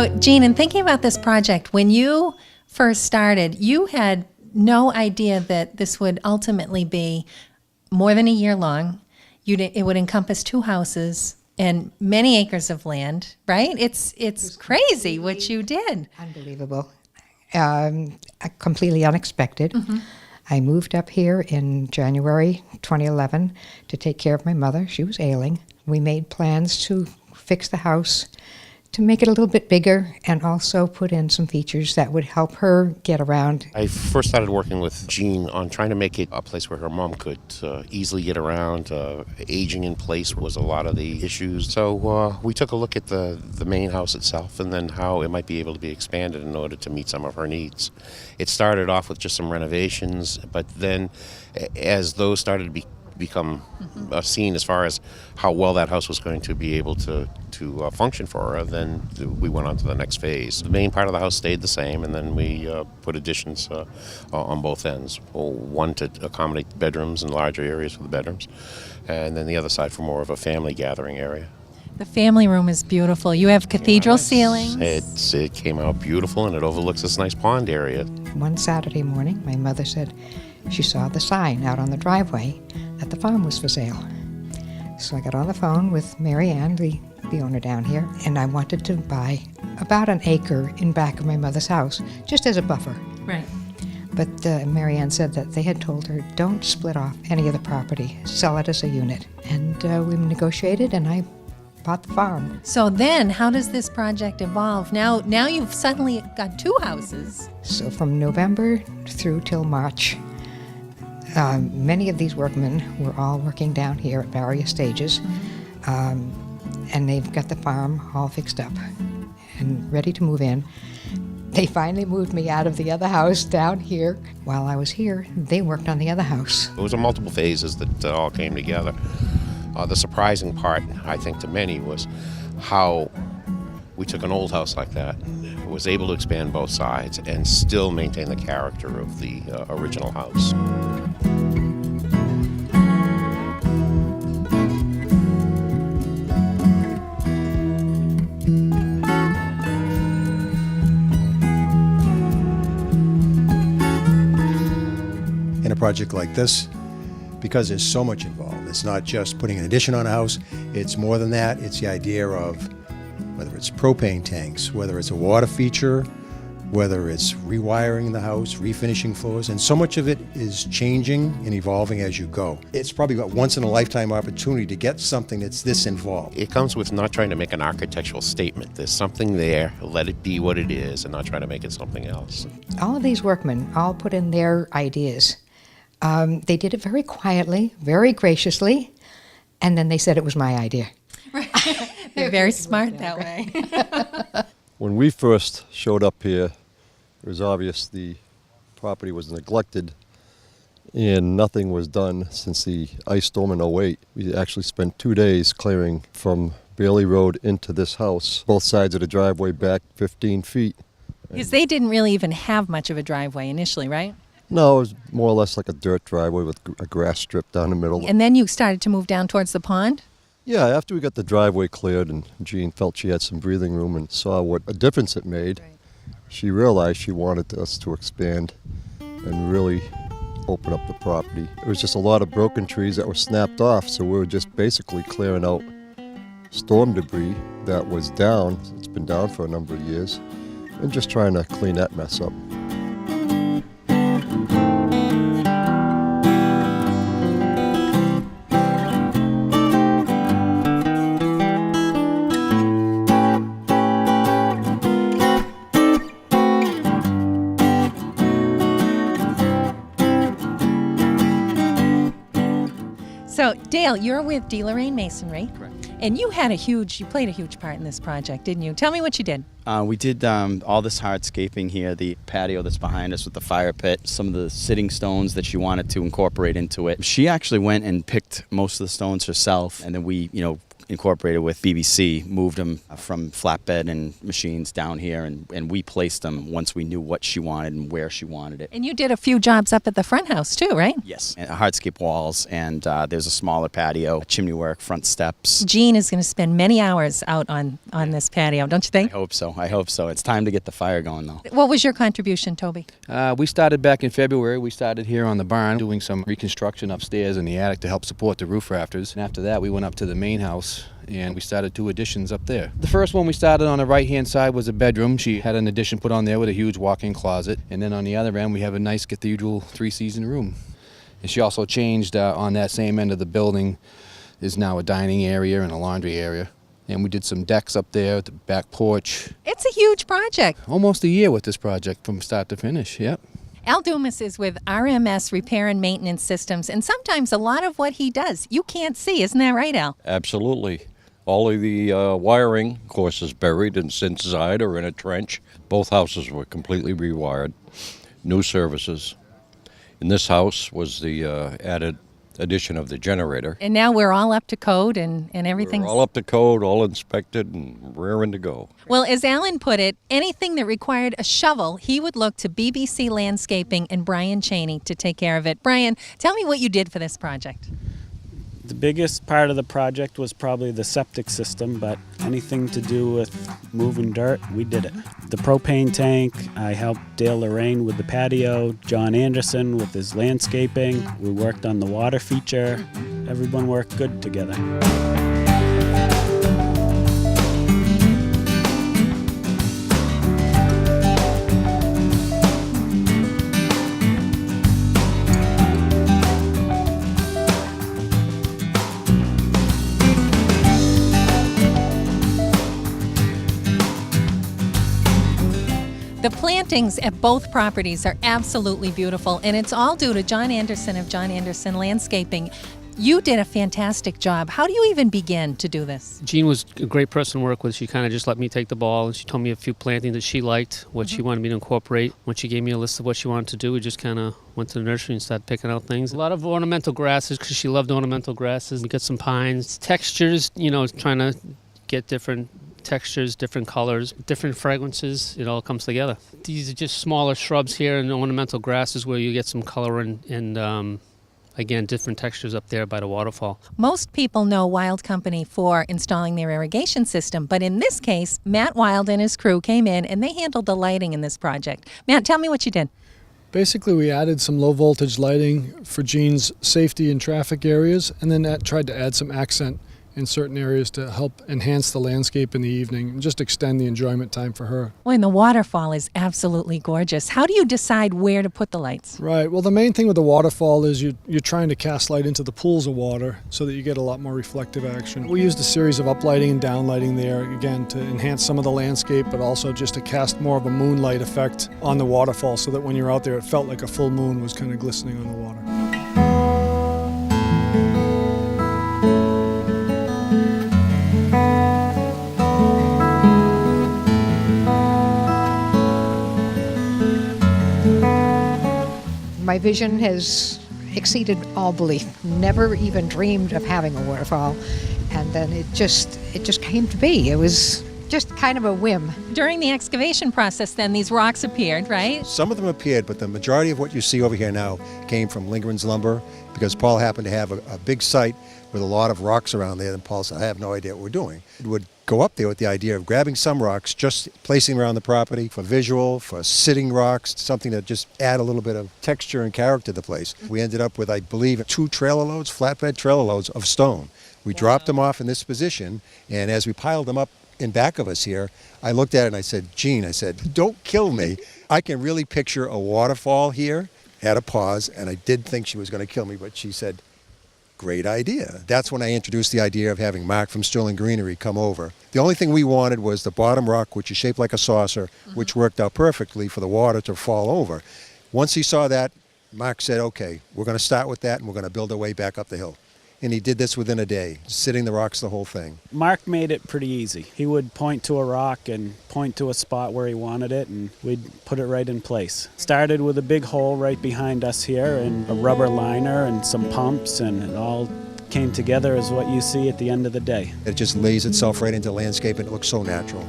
So, Jean, in thinking about this project, when you first started, you had no idea that this would ultimately be more than a year long. It would encompass 2 houses and many acres of land, right? It's crazy what you did. Unbelievable. Completely unexpected. Mm-hmm. I moved up here in January 2011 to take care of my mother. She was ailing. We made plans to fix the house, to make it a little bit bigger, and also put in some features that would help her get around. I first started working with Jean on trying to make it a place where her mom could easily get around. Aging in place was a lot of the issues. So we took a look at the main house itself and then how it might be able to be expanded in order to meet some of her needs. It started off with just some renovations, but then as those started to become seen as far as how well that house was going to be able to function for her, then we went on to the next phase. The main part of the house stayed the same, and then we put additions on both ends. One to accommodate bedrooms and larger areas for the bedrooms, and then the other side for more of a family gathering area. The family room is beautiful. You have cathedral ceilings. It came out beautiful, and it overlooks this nice pond area. One Saturday morning, my mother said she saw the sign out on the driveway that the farm was for sale. So I got on the phone with Mary Ann, the owner down here, and I wanted to buy about an acre in back of my mother's house, just as a buffer. Right. But Mary Ann said that they had told her, don't split off any of the property, sell it as a unit. And we negotiated, and I bought the farm. So then, how does this project evolve? Now you've suddenly got 2 houses. So from November through till March, many of these workmen were all working down here at various stages, and they've got the farm all fixed up and ready to move in. They finally moved me out of the other house down here. While I was here, they worked on the other house. It was a multiple phases that all came together. The surprising part, I think, to many was how we took an old house like that, was able to expand both sides, and still maintain the character of the original house. In a project like this, because there's so much involved, it's not just putting an addition on a house, it's more than that. It's the idea of whether it's propane tanks, whether it's a water feature, whether it's rewiring the house, refinishing floors, and so much of it is changing and evolving as you go. It's probably a once-in-a-lifetime opportunity to get something that's this involved. It comes with not trying to make an architectural statement. There's something there, let it be what it is, and not trying to make it something else. All of these workmen all put in their ideas. They did it very quietly, very graciously, and then they said it was my idea. Right. They're very smart that way. When we first showed up here, it was obvious the property was neglected and nothing was done since the ice storm in '08. We actually spent 2 days clearing from Bailey Road into this house, both sides of the driveway back 15 feet. Because they didn't really even have much of a driveway initially, right? No, it was more or less like a dirt driveway with a grass strip down the middle. And then you started to move down towards the pond? Yeah, after we got the driveway cleared and Jean felt she had some breathing room and saw what a difference it made, she realized she wanted us to expand and really open up the property. It was just a lot of broken trees that were snapped off, so we were just basically clearing out storm debris that was down. It's been down for a number of years, and just trying to clean that mess up. So, Dale, you're with D. Lorraine Masonry. Correct. And you played a huge part in this project, didn't you? Tell me what you did. We did all this hardscaping here, the patio that's behind us with the fire pit, some of the sitting stones that she wanted to incorporate into it. She actually went and picked most of the stones herself, and then we, incorporated with BBC, moved them from flatbed and machines down here, and we placed them once we knew what she wanted and where she wanted it. And you did a few jobs up at the front house too, right? Yes, and hardscape walls, and there's a smaller patio, chimney work, front steps. Jean is going to spend many hours out on this patio, don't you think? I hope so. It's time to get the fire going, though. What was your contribution, Toby? We started back in February. We started here on the barn doing some reconstruction upstairs in the attic to help support the roof rafters. And after that, we went up to the main house and we started 2 additions up there. The first one we started on the right-hand side was a bedroom. She had an addition put on there with a huge walk-in closet. And then on the other end, we have a nice cathedral 3-season room. And she also changed on that same end of the building is now a dining area and a laundry area. And we did some decks up there, the back porch. It's a huge project. Almost a year with this project from start to finish, yep. Al Dumas is with RMS Repair and Maintenance Systems, and sometimes a lot of what he does you can't see. Isn't that right, Al? Absolutely. All of the wiring, of course, is buried inside or in a trench. Both houses were completely rewired, new services. In this house was the added addition of the generator. And now we're all up to code and everything's... We're all up to code, all inspected, and raring to go. Well, as Alan put it, anything that required a shovel, he would look to BBC Landscaping and Brian Cheney to take care of it. Brian, tell me what you did for this project. The biggest part of the project was probably the septic system, but anything to do with moving dirt, we did it. The propane tank, I helped Dale Lorraine with the patio, John Anderson with his landscaping. We worked on the water feature. Everyone worked good together. The plantings at both properties are absolutely beautiful, and it's all due to John Anderson of John Anderson Landscaping. You did a fantastic job. How do you even begin to do this? Jean was a great person to work with. She kind of just let me take the ball, and she told me a few plantings that she liked, what she wanted me to incorporate. When she gave me a list of what she wanted to do, we just kind of went to the nursery and started picking out things. A lot of ornamental grasses, because she loved ornamental grasses. We got some pines. Textures, trying to get different textures, different colors, different fragrances. It all comes together. These are just smaller shrubs here and ornamental grasses where you get some color and again, different textures up there by the waterfall. Most people know Wild Company for installing their irrigation system, but in this case, Matt Wild and his crew came in and they handled the lighting in this project. Matt, tell me what you did. Basically, we added some low voltage lighting for Jean's safety in traffic areas, and then tried to add some accent in certain areas to help enhance the landscape in the evening and just extend the enjoyment time for her. Well, and the waterfall is absolutely gorgeous. How do you decide where to put the lights? Right. Well, the main thing with the waterfall is you're trying to cast light into the pools of water so that you get a lot more reflective action. We used a series of uplighting and downlighting there, again, to enhance some of the landscape, but also just to cast more of a moonlight effect on the waterfall so that when you're out there, it felt like a full moon was kind of glistening on the water. My vision has exceeded all belief. Never even dreamed of having a waterfall, and then it just came to be. It was just kind of a whim. During the excavation process, then, these rocks appeared, right? Some of them appeared, but the majority of what you see over here now came from Lindgren's Lumber, because Paul happened to have a big site with a lot of rocks around there, and Paul said, I have no idea what we're doing. It would go up there with the idea of grabbing some rocks, just placing them around the property for visual, for sitting rocks, something that just add a little bit of texture and character to the place. We ended up with, I believe, 2 trailer loads, flatbed trailer loads of stone. We dropped them off in this position, and as we piled them up in back of us here, I looked at it and I said, Jean, don't kill me. I can really picture a waterfall here. Had a pause, and I did think she was going to kill me, but she said, great idea. That's when I introduced the idea of having Mark from Sterling Greenery come over. The only thing we wanted was the bottom rock, which is shaped like a saucer, which worked out perfectly for the water to fall over. Once he saw that, Mark said, okay, we're going to start with that, and we're going to build our way back up the hill. And he did this within a day, sitting the rocks, the whole thing. Mark made it pretty easy. He would point to a rock and point to a spot where he wanted it, and we'd put it right in place. Started with a big hole right behind us here and a rubber liner and some pumps, and it all came together is what you see at the end of the day. It just lays itself right into landscape and it looks so natural.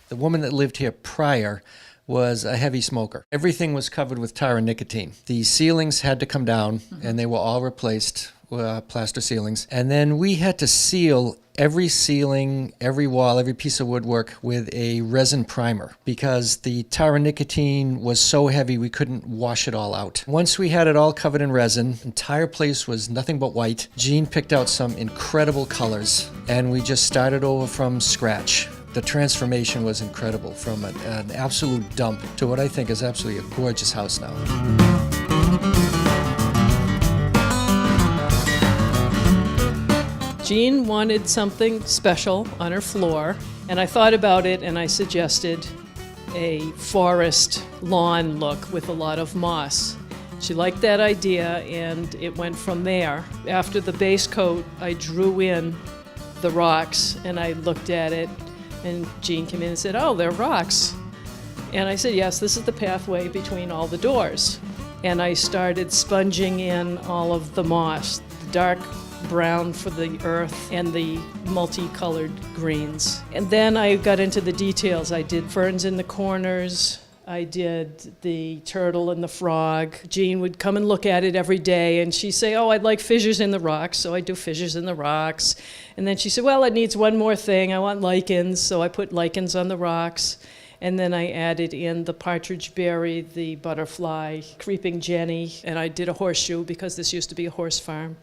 The woman that lived here prior was a heavy smoker. Everything was covered with tar and nicotine. The ceilings had to come down, and they were all replaced, plaster ceilings. And then we had to seal every ceiling, every wall, every piece of woodwork with a resin primer because the tar and nicotine was so heavy we couldn't wash it all out. Once we had it all covered in resin, the entire place was nothing but white. Jean picked out some incredible colors, and we just started over from scratch. The transformation was incredible, from an absolute dump to what I think is absolutely a gorgeous house now. Jean wanted something special on her floor, and I thought about it and I suggested a forest lawn look with a lot of moss. She liked that idea and it went from there. After the base coat, I drew in the rocks and I looked at it. And Jean came in and said, "Oh, they're rocks." And I said, "Yes, this is the pathway between all the doors." And I started sponging in all of the moss, the dark brown for the earth and the multicolored greens. And then I got into the details. I did ferns in the corners. I did the turtle and the frog. Jean would come and look at it every day, and she'd say, "Oh, I'd like fissures in the rocks," so I do fissures in the rocks. And then she said, "Well, it needs one more thing. I want lichens," so I put lichens on the rocks. And then I added in the partridge berry, the butterfly, creeping jenny, and I did a horseshoe because this used to be a horse farm.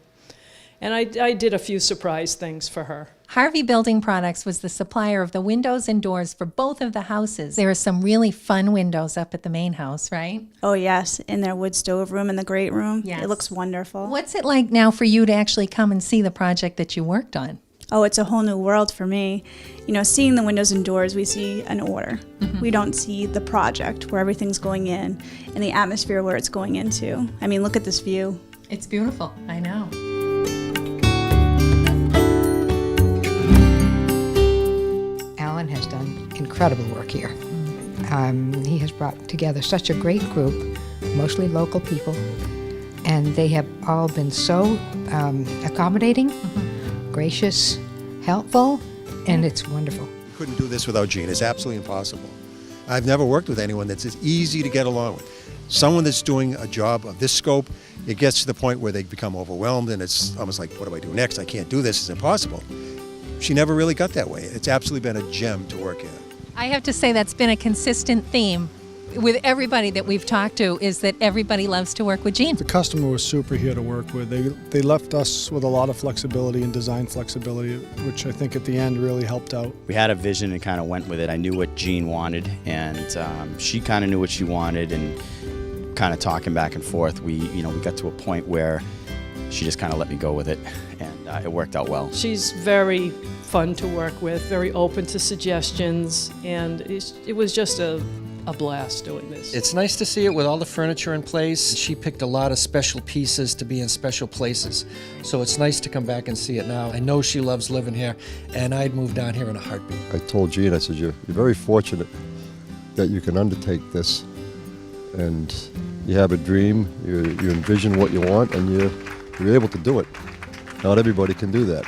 And I did a few surprise things for her. Harvey Building Products was the supplier of the windows and doors for both of the houses. There are some really fun windows up at the main house, right? Oh, yes, in their wood stove room in the great room. Yes. It looks wonderful. What's it like now for you to actually come and see the project that you worked on? Oh, it's a whole new world for me. You know, seeing the windows and doors, we see an order. We don't see the project where everything's going in and the atmosphere where it's going into. I mean, look at this view. It's beautiful, I know. Alan has done incredible work here. He has brought together such a great group, mostly local people, and they have all been so accommodating, gracious, helpful, and it's wonderful. Couldn't do this without Jean. It's absolutely impossible. I've never worked with anyone that's as easy to get along with. Someone that's doing a job of this scope, it gets to the point where they become overwhelmed and it's almost like, what do I do next? I can't do this. It's impossible. She never really got that way. It's absolutely been a gem to work in. I have to say that's been a consistent theme with everybody that we've talked to, is that everybody loves to work with Jean. The customer was super here to work with. They left us with a lot of flexibility and design flexibility, which I think at the end really helped out. We had a vision and kind of went with it. I knew what Jean wanted, and she kind of knew what she wanted, and kind of talking back and forth, we got to a point where she just kind of let me go with it, and it worked out well. She's very fun to work with, very open to suggestions, and it was just a blast doing this. It's nice to see it with all the furniture in place. She picked a lot of special pieces to be in special places. So it's nice to come back and see it now. I know she loves living here, and I'd move down here in a heartbeat. I told Jean, I said, you're very fortunate that you can undertake this. And you have a dream, you envision what you want, and you're able to do it. Not everybody can do that.